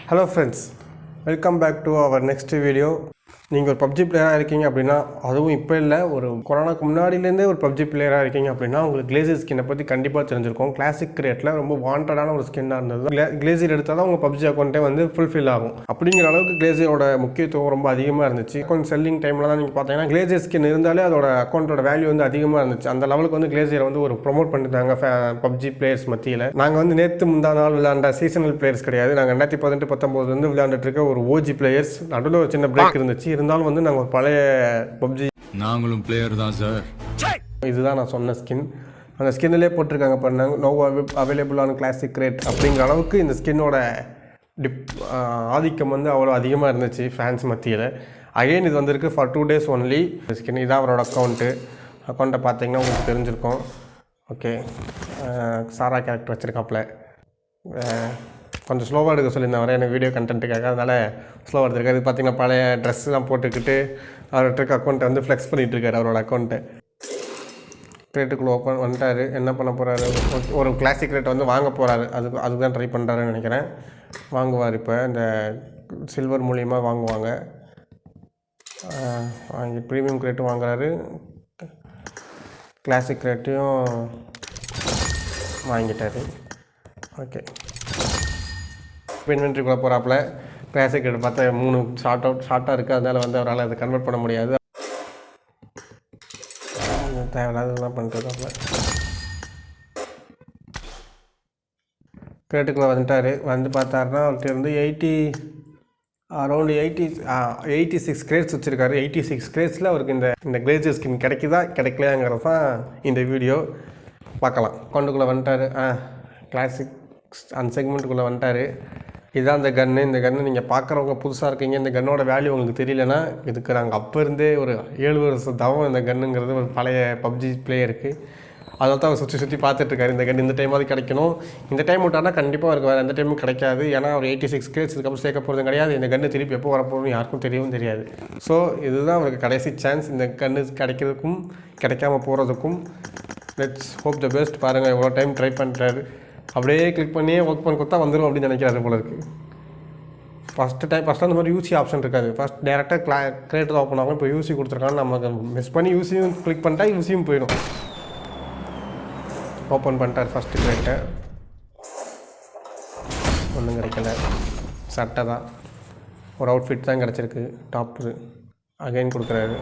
Hello friends, welcome back to our next video. நீங்கள் ஒரு PUBG பிளேயராக இருக்கீங்க அப்படின்னா, அதுவும் இப்போ இல்லை, ஒரு கொரோனாக்கு முன்னாடியிலேருந்தே ஒரு பப்ஜி பிளேயராக இருக்கீங்க அப்படின்னா, உங்களுக்கு கிளேசியர் ஸ்கின்னை பற்றி கண்டிப்பாக தெரிஞ்சிருக்கும். கிளாசிக் கிரியேட்டில் ரொம்ப வாண்டடான ஒரு ஸ்கின்னாக இருந்தது. கிளேசியர் எடுத்தால் தான் உங்கள் பப்ஜி அக்கௌண்ட்டே வந்து ஃபுல்ஃபில் ஆகும். அப்படிங்கிற அளவுக்கு கிளேசியரோட முக்கியத்துவம் ரொம்ப அதிகமாக இருந்துச்சு. அக்கௌண்ட் செல்லிங் டைமில் தான் நீங்கள் பார்த்தீங்கன்னா கிளேசியர் ஸ்கின் இருந்தாலே அதோட அக்கௌண்ட்டோட வேல்யூ வந்து அதிகமாக இருந்துச்சு. அந்த லெவலுக்கு வந்து கிளேசியரை வந்து ஒரு ப்ரொமோட் பண்ணிட்டாங்க பப்ஜி பிளேயர்ஸ் மத்தியில். நாங்கள் வந்து நேற்று முந்தா நாள் விளையாண்ட சீசனல் பிளேயர்ஸ் கிடையாது. நாங்கள் 2018-19 வந்து விளையாண்டுட்டு இருக்க ஒரு ஓஜி பிளேயர்ஸ். நடுவில் ஒரு சின்ன பிரேக் இருந்துச்சு. இருந்தாலும் வந்து நாங்கள் ஒரு பழைய பப்ஜி நாங்களும் பிளேயர் தான் சார். இதுதான் நான் சொன்ன ஸ்கின். அந்த ஸ்கின்னிலே போட்டிருக்காங்க பண்ணாங்க no available on classic rate அப்படிங்கிற அளவுக்கு இந்த ஸ்கின்னோட ஆதிக்கம் வந்து அவ்வளோ அதிகமாக இருந்துச்சு ஃபேன்ஸ் மத்தியில். அகைன் இது வந்திருக்கு ஃபார் 2 days ஒன்லி. ஸ்கின் இதான் அவரோட அக்கௌண்ட்டை பார்த்தீங்கன்னா உங்களுக்கு தெரிஞ்சிருக்கும். ஓகே, சாரா கேரக்டர் வச்சுருக்காப்புல. கொஞ்சம் ஸ்லோவாக எடுக்க சொல்லியிருந்தேன் வர எனக்கு வீடியோ கண்டென்ட்டுக்காக, அதனால் ஸ்லோவாக எடுத்துருக்காரு. இது பார்த்திங்கன்னா பழைய ட்ரெஸ்லாம் போட்டுக்கிட்டு அவர்கிட்ட இருக்க அக்கௌண்ட்டை வந்து ஃப்ளெக்ஸ் பண்ணிகிட்ருக்காரு. அவரோட அக்கௌண்ட்டை ரேட்டுக்குள்ளே ஓப்பன் வந்துட்டார். என்ன பண்ண போகிறாரு? ஒரு கிளாசிக் ரேட்டை வந்து வாங்க போகிறாரு. அதுக்கு தான் ட்ரை பண்ணுறாருன்னு நினைக்கிறேன். வாங்குவார். இப்போ இந்த சில்வர் மூலியமாக வாங்குவாங்க. வாங்கி ப்ரீமியம் ரேட்டும் வாங்குறாரு, கிளாசிக் ரேட்டையும் வாங்கிட்டார். ஓகே, இன்வென்ட்ரிக்குள்ளே போகிறாப்புல. கிளாசிக் ரேட் பார்த்தா 3 ஷார்ட்டாக இருக்குது. அதனால் வந்து அவரால் அதை கன்வெர்ட் பண்ண முடியாது. தேவையில்லாததான் பண்ணிட்டு கிரேட்டுக்குள்ளே வந்துட்டார். வந்து பார்த்தாருன்னா அவர்கிட்ட இருந்து அரௌண்ட் 86 கிரேட்ஸ் வச்சுருக்காரு. 86 கிரேட்ஸில் அவருக்கு இந்த கிளேசியர் ஸ்கின் கிடைக்குதா கிடைக்கலையாங்கிறது தான் இந்த வீடியோ. பார்க்கலாம். அக்கௌண்ட்டுக்குள்ளே வந்துட்டார். கிளாசிக் அந்த செக்மெண்ட்டுக்குள்ளே வந்துட்டார். இதுதான் அந்த கன்று. இந்த கன்று நீங்கள் பார்க்குறவங்க புதுசாக இருக்கீங்க, இந்த கன்னோட வேல்யூ உங்களுக்கு தெரியலனா, இதுக்கு நாங்கள் அப்போ இருந்தே ஒரு 7 வருஷம் தவம் இந்த கன்னுங்கிறது ஒரு பழைய பப்ஜி பிளேயருக்கு. அதனால தான் அவர் சுற்றி பார்த்துட்ருக்காரு. இந்த கன்று இந்த டைமாவது கிடைக்கணும். இந்த டைம் விட்டானா கண்டிப்பாக அவருக்கு வேறு எந்த டைமும் கிடைக்காது. ஏன்னா அவர் 86 கிரேட்ஸ் இதுக்கப்புறம் சேர்க்க போகிறது கிடையாது. இந்த கன்று திருப்பி எப்போ வரப்போகணும் யாருக்கும் தெரியவும் தெரியாது. ஸோ இதுதான் அவருக்கு கடைசி சான்ஸ். இந்த கன்று கிடைக்கிறதுக்கும் கிடைக்காம போகிறதுக்கும் லெட்ஸ் ஹோப் த பெஸ்ட். பாருங்கள் எவ்வளோ டைம் ட்ரை பண்ணுறாரு. அப்படியே கிளிக் பண்ணியே ஒர்க் பண்ண கொடுத்தா வந்துடும் அப்படின்னு நினைக்கிறாரு போல இருக்குது. ஃபஸ்ட்டு அந்த மாதிரி யூசி ஆப்ஷன் இருக்காது. ஃபஸ்ட் டேரெக்டாக கிரியேட்டர் ஓப்பன் ஆகும். இப்போ யூசி கொடுத்துருக்காங்க. நமக்கு மிஸ் பண்ணி யூசியும் கிளிக் பண்ணிட்டா யூசியும் போயிடும். ஓப்பன் பண்ணிட்டார் ஃபஸ்ட்டு கிரியேட்டர். ஒன்றும் கிடைக்கல. சட்டை தான், ஒரு அவுட்ஃபிட் தான் கிடச்சிருக்கு. டாப்பு அகைன் கொடுக்குறாரு.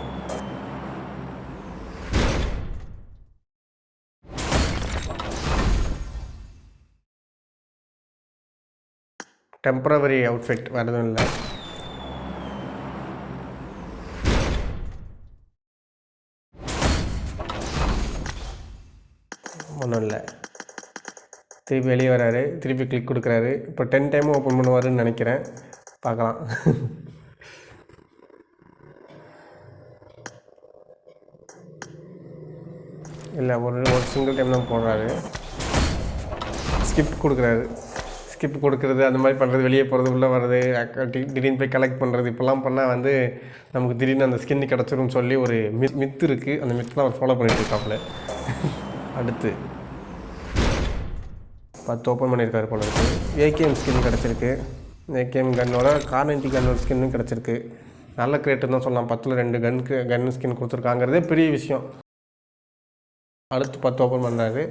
டெம்பரவரி அவுட்ஃபிட், வேறு எதுவும் இல்லை. ஒன்றும் இல்லை. திருப்பி வெளியே வராரு. திருப்பி கிளிக் கொடுக்குறாரு. இப்போ 10 டைமும் ஓப்பன் பண்ணுவாருன்னு நினைக்கிறேன். பார்க்கலாம். இல்லை, ஒரு சிங்கிள் டைம் தான் போடுறாரு. ஸ்கிப் கொடுக்குறது அந்த மாதிரி பண்ணுறது, வெளியே போகிறது, உள்ளே வர்றது, திடீர்னு போய் கலெக்ட் பண்ணுறது, இப்போல்லாம் பண்ணால் வந்து நமக்கு திடீர்னு அந்த ஸ்கின் கிடச்சிரும்னு சொல்லி ஒரு மித்து இருக்குது. அந்த மித்து தான் அவர் ஃபாலோ பண்ணிட்டு இருக்காப்புல. அடுத்து 10 ஓப்பன் பண்ணியிருக்காரு போல இருக்குது. ஏகேஎம் ஸ்கின் கிடச்சிருக்கு. ஏகேஎம் கன்னோட கார்னெட்டி கன்னோட ஸ்கின்னும் கிடச்சிருக்கு. நல்ல கிரியேட்டர் தான் சொல்லலாம். 10ல் 2 கன்னு ஸ்கின் கொடுத்துருக்காங்கிறதே பெரிய விஷயம். அடுத்து 10 ஓப்பன் பண்ணுறாரு.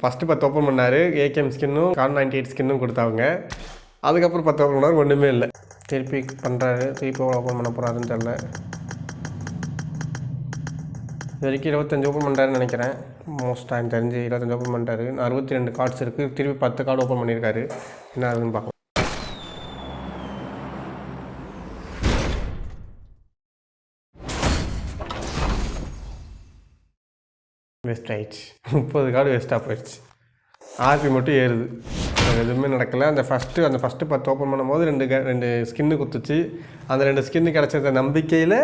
ஃபஸ்ட்டு 10 ஓப்பன் பண்ணார். ஏகேஎம் ஸ்கின்னும் கார்98 ஸ்கின்னும் கொடுத்தாங்க. அதுக்கப்புறம் 10 ஓப்பன் பண்ணார். ஒன்றுமே இல்லை. திருப்பி பண்ணுறாரு. திருப்பி ஓப்பன் பண்ண போகிறாருன்னு தெரில. இது வரைக்கும் 25 ஓப்பன் பண்ணுறாருன்னு நினைக்கிறேன். மோஸ்ட்டாக எனக்கு தெரிஞ்சு 25 ஓப்பன் பண்ணிட்டாரு. 62 கார்ட்ஸ் இருக்குது. திருப்பி 10 கார்டு ஓப்பன் பண்ணியிருக்காரு. என்ன ஆகுதுன்னு பார்க்கலாம். வேஸ்ட் ஆகிடுச்சு. 30 கார்டு வேஸ்ட்டாக போயிடுச்சு. ஆர்பி மட்டும் ஏறுது. எதுவுமே நடக்கலை. அந்த ஃபஸ்ட்டு 10 ஓப்பன் பண்ணும்போது 2 ஸ்கின்னு குத்துச்சு. அந்த 2 ஸ்கின்னு கிடச்சத நம்பிக்கையில்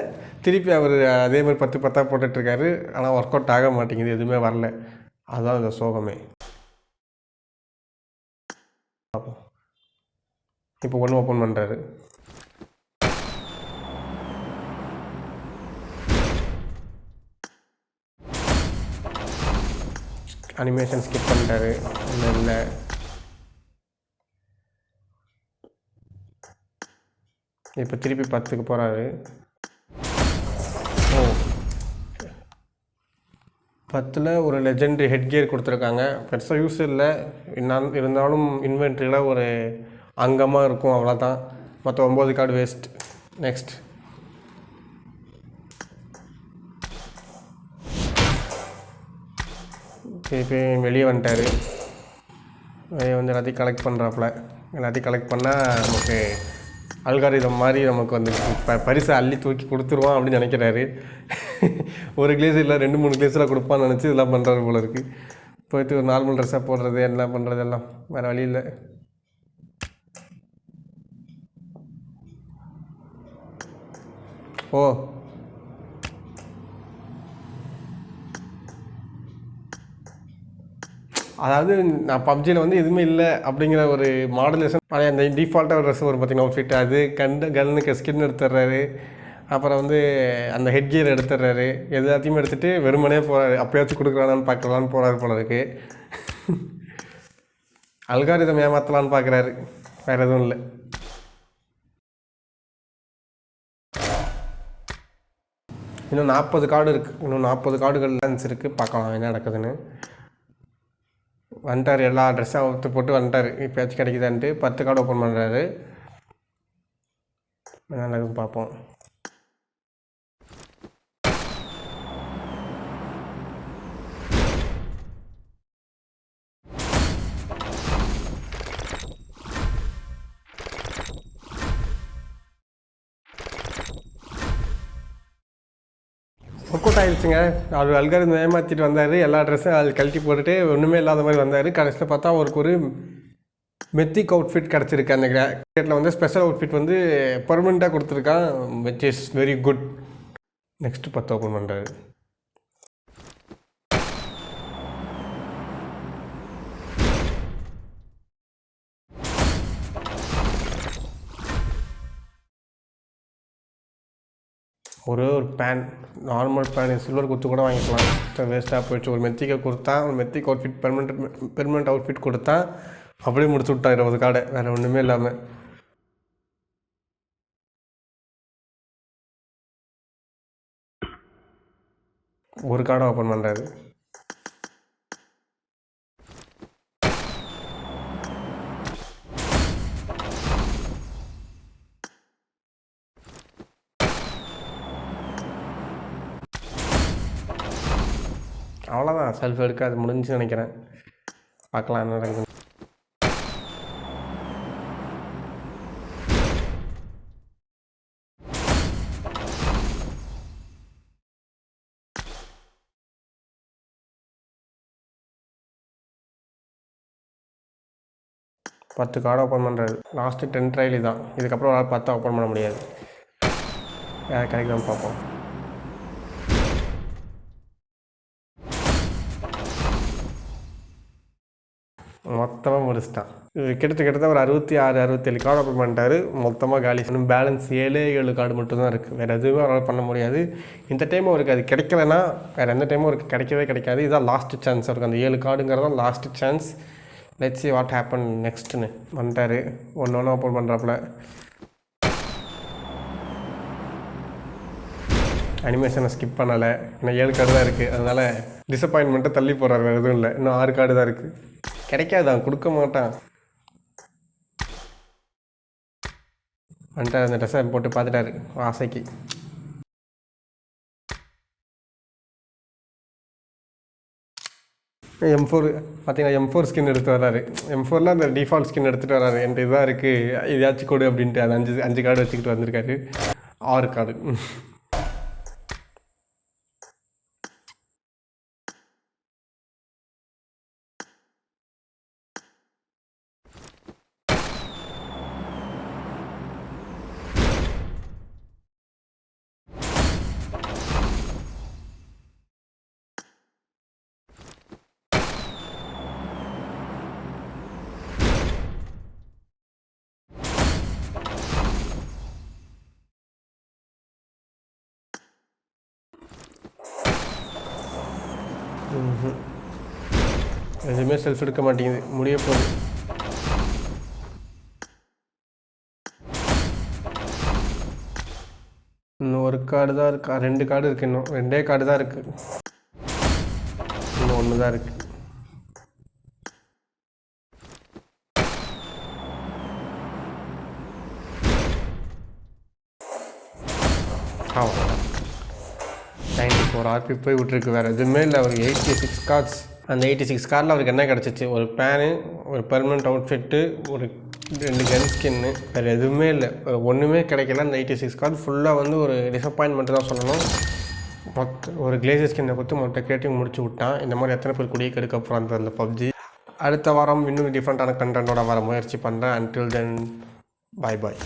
திருப்பி அவர் அதே மாதிரி 10 போட்டுட்ருக்காரு. ஆனால் ஒர்க் அவுட் ஆக மாட்டேங்குது. எதுவுமே வரல. அதுதான் அந்த சோகமே. இப்போ 1 ஓப்பன் பண்ணுறாரு. அனிமேஷன் ஸ்கிப் பண்ணிட்டாரு. ஒன்றும் இல்லை. இப்போ திருப்பி 10க்கு போகிறாரு. ஓ, 10ல் ஒரு லெஜெண்டரி ஹெட் கியர் கொடுத்துருக்காங்க. பெருசாக யூஸ் இல்லை, இருந்தாலும் இன்வென்ட்ரியில் ஒரு அங்கமாக இருக்கும், அவ்வளோதான். மொத்தம் 9 கார்டு வேஸ்ட். நெக்ஸ்ட். திருப்பி வெளியே வந்துட்டார். வெளியே வந்து எல்லாத்தையும் கலெக்ட் பண்ணுறாப்புல. எல்லாத்தையும் கலெக்ட் பண்ணால் நமக்கு அல்காரிதம் மாதிரி நமக்கு வந்து பரிசை அள்ளி தூக்கி கொடுத்துருவான் அப்படின்னு நினைக்கிறாரு. ஒரு கிளேஸ் இல்லை 2-3 கிளேஸில் கொடுப்பான்னு நினச்சி இதெல்லாம் பண்ணுறாரு போல இருக்குது. போயிட்டு ஒரு நார்மல் ட்ரெஸ்ஸாக போடுறது எல்லாம் பண்ணுறது எல்லாம் வேறு வழி இல்லை. ஓ, அதாவது நான் பப்ஜியில் வந்து எதுவுமே இல்லை அப்படிங்கிற ஒரு மாடுலேஷன். பழைய அந்த டிஃபால்ட்டாக ட்ரெஸ் ஒரு பார்த்திங்கன்னா அவுட்ஃபிட், அது கன்னுக்கு ஸ்கின் எடுத்துடுறாரு. அப்புறம் வந்து அந்த ஹெட் கியர் எடுத்துடுறாரு. எல்லாத்தையுமே எடுத்துகிட்டு வெறுமனே போகிறாரு. அப்போயாச்சும் கொடுக்குறானான்னு பார்க்கலான்னு போகிறாரு போல இருக்கு. அல்காரிதம் ஏமாற்றலான்னு பார்க்குறாரு, வேறு எதுவும் இல்லை. இன்னும் 40 கார்டு இருக்குது. இன்னும் 40 கார்டுகள் லான்ஸ் இருக்குது. பார்க்கலாம் என்ன நடக்குதுன்னு. வந்துட்டார், எல்லா ட்ரெஸ்ஸும் அவுத்து போட்டு வந்துட்டார். இப்போயாச்சும் கிடைக்குதான்ட்டு 10 கார்டு ஓப்பன் பண்ணுறாரு. என்ன நடக்குதுன்னு பார்ப்போம். ஒர்க் அவுட் ஆகிடுச்சுங்க. அவர் அல்காரிதம் ஏமாற்றிட்டு வந்தார். எல்லா ட்ரெஸ்ஸும் அது கழட்டி போட்டுட்டு ஒன்றுமே இல்லாத மாதிரி வந்தார். கடைசியில் பார்த்தா அவருக்கு ஒரு மெத்திக் அவுட்ஃபிட் கிடச்சிருக்கு. அந்த கிரிக்கெட்டில் வந்து ஸ்பெஷல் அவுட்ஃபிட் வந்து பர்மனெண்ட்டாக கொடுத்துருக்கான், which is very good. Next 10 open பண்ணுறாரு. ஒரு பேன், நார்மல் பேன், சில்வர் குத்து கூட வாங்கிக்கலாம். வேஸ்ட்டாக போயிடுச்சு. ஒரு மெத்திக்கை கொடுத்தா, ஒரு மெத்திக் அவுட்ஃபிட் பெர்மனெண்ட் அவுட்ஃபிட் கொடுத்தா அப்படியே முடிச்சு விட்டான் 20 கார்டை, வேறு ஒன்றுமே இல்லாமல். ஒரு கார்டை ஓப்பன் பண்ணுறாரு. அவ்வளோதான், செல்ஃப் எடுக்க அது முடிஞ்சுன்னு நினைக்கிறேன். பார்க்கலாம் என்ன நடக்குது. பத்து கார்டு ஓப்பன் பண்ணுறது. லாஸ்ட்டு 10 ட்ரையல் தான். இதுக்கப்புறம் ஒரு 10 ஓப்பன் பண்ண முடியாது. வேறு கிடைக்கலாம் பார்ப்போம். மொத்தமாக முடிச்சிட்டான். கிட்டத்தட்ட ஒரு 66-67 கார்டு ஓப்பன் பண்ணிட்டாரு. மொத்தமாக காலி. இன்னும் பேலன்ஸ் 7 கார்டு மட்டும்தான் இருக்குது. வேறு எதுவுமே அவரால் பண்ண முடியாது. இந்த டைமும் அவருக்கு அது கிடைக்கலன்னா வேறு எந்த டைமும் அவருக்கு கிடைக்கவே கிடைக்காது. இதுதான் லாஸ்ட்டு சான்ஸ் அவருக்கு. அந்த 7 கார்டுங்கிறது தான் last chance. Let's see what happen நெக்ஸ்ட்டுன்னு. வந்துட்டார், ஒன்று ஓப்பன் பண்ணுறாப்புல. அனிமேஷனை ஸ்கிப் பண்ணலை. இன்னும் 7 கார்டு தான் இருக்குது. அதனால் டிசப்பாயின்மெண்ட்டை தள்ளி போடுறாரு. வேறு எதுவும் இல்லை. இன்னும் 6 கார்டு தான் இருக்குது. கிடைக்காதான், கொடுக்க மாட்டான். வந்துட்டார், அந்த ட்ரெஸ்ஸை போட்டு பார்த்துட்டாரு ஆசைக்கு. M4 பார்த்தீங்கன்னா M4 ஸ்கின் எடுத்து வர்றாரு. M4ல் அந்த டிஃபால்ட் ஸ்கின் எடுத்துகிட்டு வர்றாரு. என்கிட்ட இதாக இருக்குது, இதாச்சும் கொடு அப்படின்ட்டு. அது 5 கார்டு வச்சுக்கிட்டு வந்திருக்காரு. 6 கார்டு. எதுவுமே செல்ஃப் எடுக்க மாட்டேங்குது, முடிய போகுது. இன்னும் ஒரு கார்டு தான் இருக்கா, 2 கார்டு இருக்குது, இன்னும் 2 கார்டு தான் இருக்குது, இன்னும் 1 தான் இருக்குது. ஆமாம் 94 RP போய் விட்டுருக்கு, வேறு எதுவுமே இல்லை. அவருக்கு 86 கார்ட்ஸ். அந்த 86 கார்டில் அவருக்கு என்ன கிடச்சிச்சு? ஒரு பேனு, ஒரு பெர்மனெண்ட் அவுட்ஃபிட்டு, ஒரு 2 கன் ஸ்கின்னு, வேறு எதுவுமே இல்லை. ஒன்றுமே கிடைக்கல. அந்த 86 கார்டு ஃபுல்லாக வந்து ஒரு டிசப்பாயின்மெண்ட்டு தான் சொல்லணும். ஒரு கிளேசியர் ஸ்கின்னை கொடுத்து மொத்த கிரியேட்டிவ் முடிச்சு விட்டான். இந்த மாதிரி எத்தனை பேர் கூடிய கெடுக்க போகிறான் அந்த பப்ஜி. அடுத்த வாரம் இன்னும் டிஃப்ரெண்ட்டான கண்டென்ட்டோட வர முயற்சி பண்ணுறேன். அன்டில் தென், பாய் பாய்.